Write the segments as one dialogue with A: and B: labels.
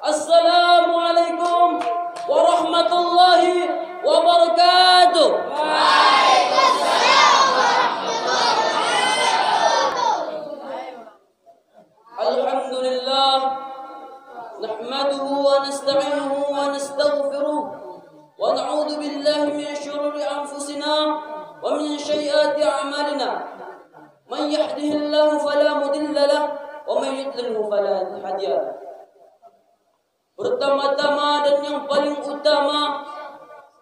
A: Assalamualaikum warahmatullahi wabarakatuh.
B: Waalaikumsalam warahmatullahi wabarakatuh.
A: Alhamdulillah, nahmaduhu wa nasta'inuhu wa nastaghfiruh wa na'udzu billahi min shururi anfusina wa min sayyiati a'malina. Man yahdihillahu fala mudilla lahu wa man yudlilhu fala hadiya lahu. Pertama-tama dan yang paling utama,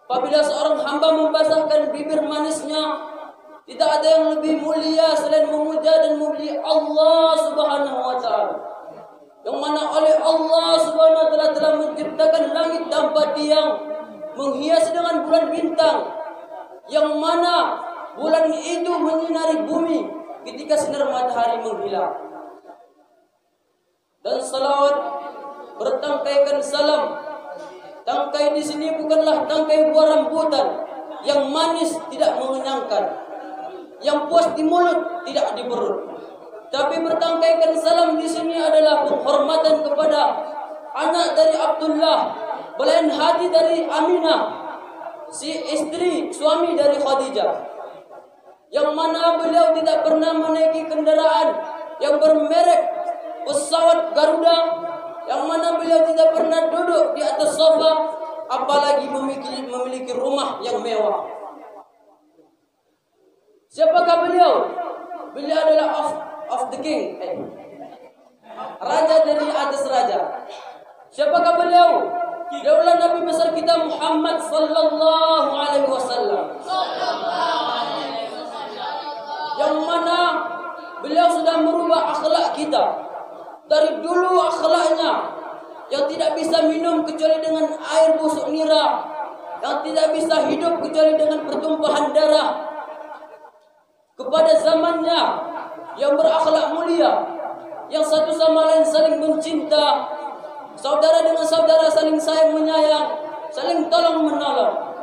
A: apabila seorang hamba membasahkan bibir manisnya, tidak ada yang lebih mulia selain memuja dan memuji Allah Subhanahu wa taala. Yang mana oleh Allah Subhanahu wa taala telah menciptakan langit tanpa tiang, menghias dengan bulan bintang, yang mana bulan itu menyinari bumi ketika sinar matahari menghilang. Dan salawat bertangkaikan salam. Tangkai di sini bukanlah tangkai buah rambutan yang manis tidak mengenyangkan, yang puas di mulut tidak di perut. Tapi bertangkaikan salam di sini adalah penghormatan kepada anak dari Abdullah, belayan hati dari Aminah, si istri suami dari Khadijah, yang mana beliau tidak pernah menaiki kendaraan yang bermerek pesawat Garuda, yang mana beliau tidak pernah duduk di atas sofa, apalagi memiliki rumah yang mewah. Siapakah beliau? Beliau adalah of the king, raja dari atas raja. Siapakah beliau? Beliaulah Nabi besar kita Muhammad sallallahu alaihi wasallam. Yang mana beliau sudah merubah akhlak kita. Dari dulu akhlaknya yang tidak bisa minum kecuali dengan air busuk nira, yang tidak bisa hidup kecuali dengan pertumpahan darah, kepada zamannya yang berakhlak mulia, yang satu sama lain saling mencinta, saudara dengan saudara saling sayang menyayang, saling tolong menolong.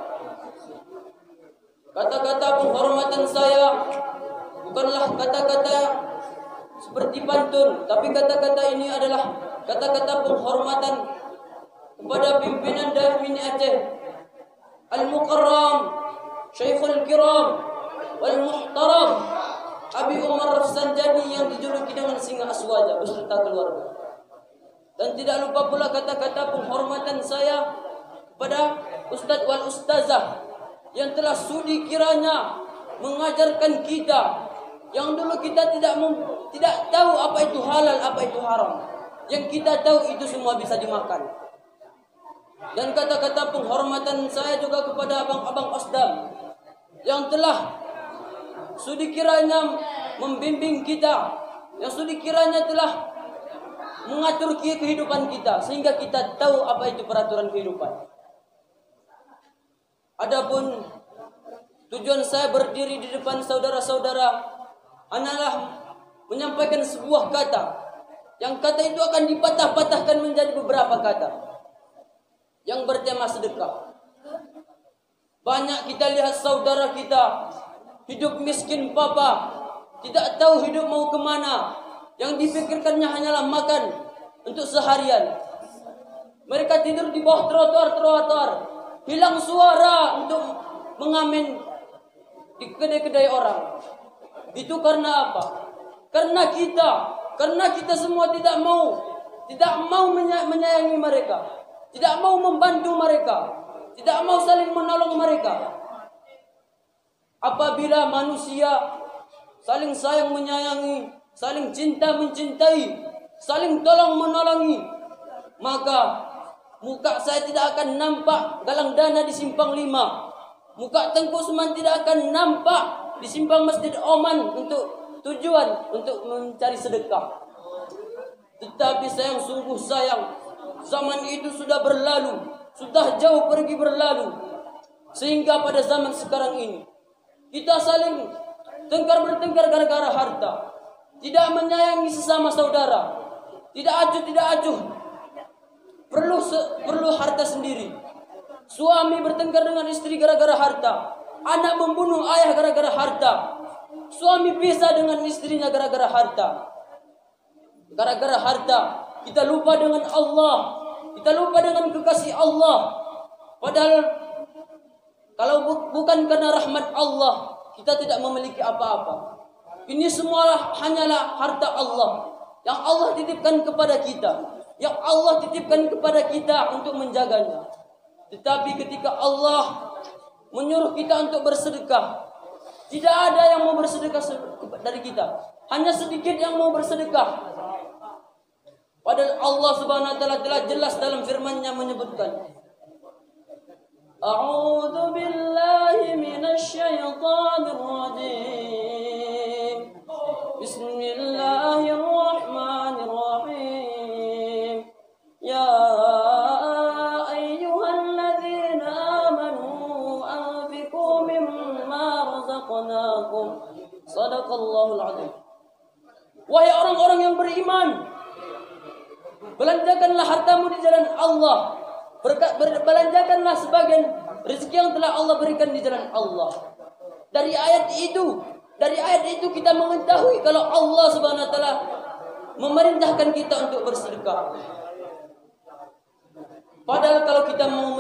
A: Kata-kata penghormatan saya bukanlah kata-kata seperti pantun, tapi kata-kata ini adalah kata-kata penghormatan kepada pimpinan Daimini Aceh, Al-Mukarram, Syekhul Kiram, Wal Muhtaram, Abi Umar Rafsanjani yang dijuluki dengan Singa Aswaja beserta keluarga. Dan tidak lupa pula kata-kata penghormatan saya kepada Ustadz wal Ustazah yang telah sudi kiranya mengajarkan kita, yang dulu kita tidak tahu apa itu halal, apa itu haram. Yang kita tahu itu semua bisa dimakan. Dan kata-kata penghormatan saya juga kepada abang-abang Osdam yang telah sudi kiranya membimbing kita, yang sudi kiranya telah mengatur kehidupan kita sehingga kita tahu apa itu peraturan kehidupan. Adapun tujuan saya berdiri di depan saudara-saudara adalah menyampaikan sebuah kata, yang kata itu akan dipatah-patahkan menjadi beberapa kata yang bertema sedekah. Banyak kita lihat saudara kita hidup miskin papa, tidak tahu hidup mau kemana, yang dipikirkannya hanyalah makan untuk seharian. Mereka tidur di bawah trotoar-trotoar, hilang suara untuk mengamen di kedai-kedai orang. Itu karena apa? Karena kita semua tidak mau menyayangi mereka, tidak mau membantu mereka, tidak mau saling menolong mereka. Apabila manusia saling sayang menyayangi, saling cinta mencintai, saling tolong menolongi, maka muka saya tidak akan nampak galang dana di Simpang 5. Muka Tengku Usman tidak akan nampak di Simpang Masjid Oman untuk tujuan untuk mencari sedekah. Tetapi sayang, sungguh sayang, zaman itu sudah berlalu, sudah jauh pergi berlalu. Sehingga pada zaman sekarang ini kita saling bertengkar gara-gara harta, tidak menyayangi sesama saudara, tidak acuh. Perlu harta sendiri. Suami bertengkar dengan istri gara-gara harta, anak membunuh ayah gara-gara harta, suami pisah dengan istrinya gara-gara harta. Gara-gara harta kita lupa dengan Allah, Kita lupa dengan kekasih Allah. Padahal kalau bukan karena rahmat Allah, kita tidak memiliki apa-apa. Ini semua hanyalah harta Allah yang Allah titipkan kepada kita, yang Allah titipkan kepada kita untuk menjaganya. Tetapi ketika Allah menyuruh kita untuk bersedekah, tidak ada yang mau bersedekah dari kita. Hanya sedikit yang mau bersedekah. Padahal Allah Subhanahu wa taala telah jelas dalam firman-Nya menyebutkan, A'udzu billahi minasy syaithanir rajim. Bismillahirrahmanirrahim. Ya ayyuhalladzina amanu anfiqu mimma razaqnakum. Shadaqallahul azim. Wahai orang-orang yang beriman, belanjakanlah hartamu di jalan Allah. Belanjakanlah sebagian rezeki yang telah Allah berikan di jalan Allah. Dari ayat itu kita mengetahui kalau Allah Subhanahu wa taala memerintahkan kita untuk bersedekah. Padahal kalau kita mau